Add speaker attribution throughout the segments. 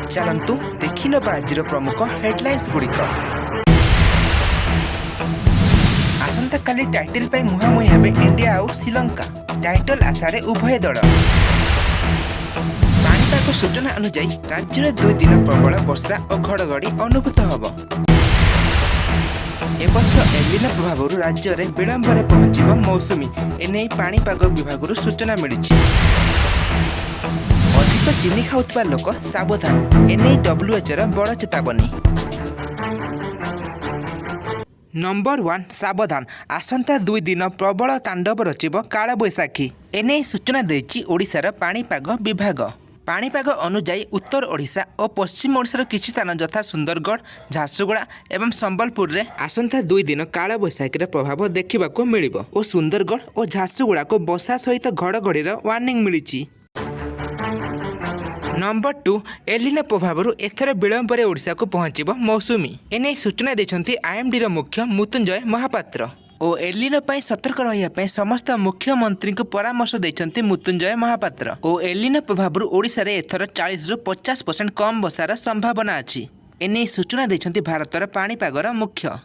Speaker 1: चलतु देखि नबा आजिर प्रमुख हेडलाइंस गुड़िक। आसंता काली टाइटल पे मुहांमुही हेबे इंडिया और श्रीलंका। टाइटल आशारे उभय दल। पाणीपाग सूचना अनुसार राज्य में 2 दिन प्रबल वर्षा और घड़घड़ी अनुभूत होब। एवर्ष एलिनो प्रभाव राज्य में विलंब पहुंच मौसुमी एने पाणीपाग विभाग सूचना मिली। अधिक चीनी खाऊा लोक सावधान एने WHO बड़ चेतावनी। नंबर 1 सावधान आसंता 2 दिन प्रबल तांडव रचिब काल बैशाखी एने सूचना देछि ओडिशार पाणीपाग विभाग। पाणीपाग अनुसार उत्तर ओडिशा और पश्चिम ओडिशार किछि स्थान यथा सुंदरगढ़ झारसुगुड़ा एवं संबलपुर रे आसंता 2 दिन काल बैशाखीर प्रभाव देखा मिलिब और सुंदरगढ़ और झारसुगुड़ा को वर्षा सहित घड़घड़ीर वार्निंग मिली। नंबर 2 एलिनो प्रभाव एथर विलंब ओडिशा को पहुंचब मौसुमी एने सूचना देछंती IMD मुख्य मुतुंजय महापात्र और एलिनो पई सतर्क रहिया समस्त मुख्यमंत्री को परामर्श देछंती मुतुंजय महापात्र और एलिनो प्रभाव ओडिशा रे एथर 40 रु 50% कम वर्षार संभावना अछि एने सूचना देछंती भारतर पाणीपागर मुख्य।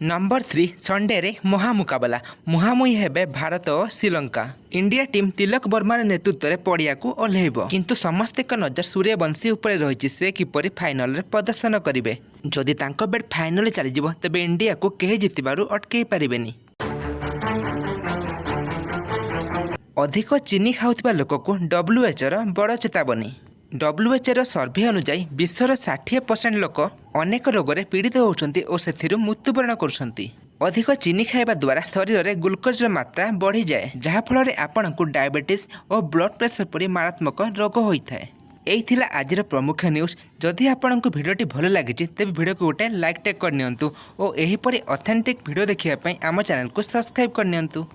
Speaker 1: नंबर 3 संडे रे महामुकाबला मुहांमुही हेबे भारत और श्रीलंका। इंडिया टीम तिलक वर्मार नेतृत्व में पड़िया को ओह्लैब किंतु समस्त नजर सूर्यवंशी उपर रही से किपरि फाइनल रे प्रदर्शन करिवे। जदि तांको बैट फाइनल चली जिवो तबे इंडिया को केही जितिबारु अटकई पारिबेनी। अधिक चीनी खाउथिबा लोक को WHO बड़ चेतावनी। WHO सर्भे अनुसार विश्वर 60% लोक अनेक रोग रे पीड़ित होउछंती और सेथिरु मृत्युवरण करुछंती। अधिक चीनी खाइबा द्वारा शरीर में ग्लूकोज मात्रा बढ़ी जाए जहाँ फल आपण को डायबिटीज और ब्लड प्रेशर परि मारात्मक रोग होता है। यही थिला आजिर प्रमुख न्यूज। जदि आपण को भिडियोटी भल लगी तेज भिडियो को गोटे लाइक टेक करनियंतु और एहीपरि ऑथेंटिक भिडियो देखिया पई आम चैनल को सब्सक्राइब करनियंतु।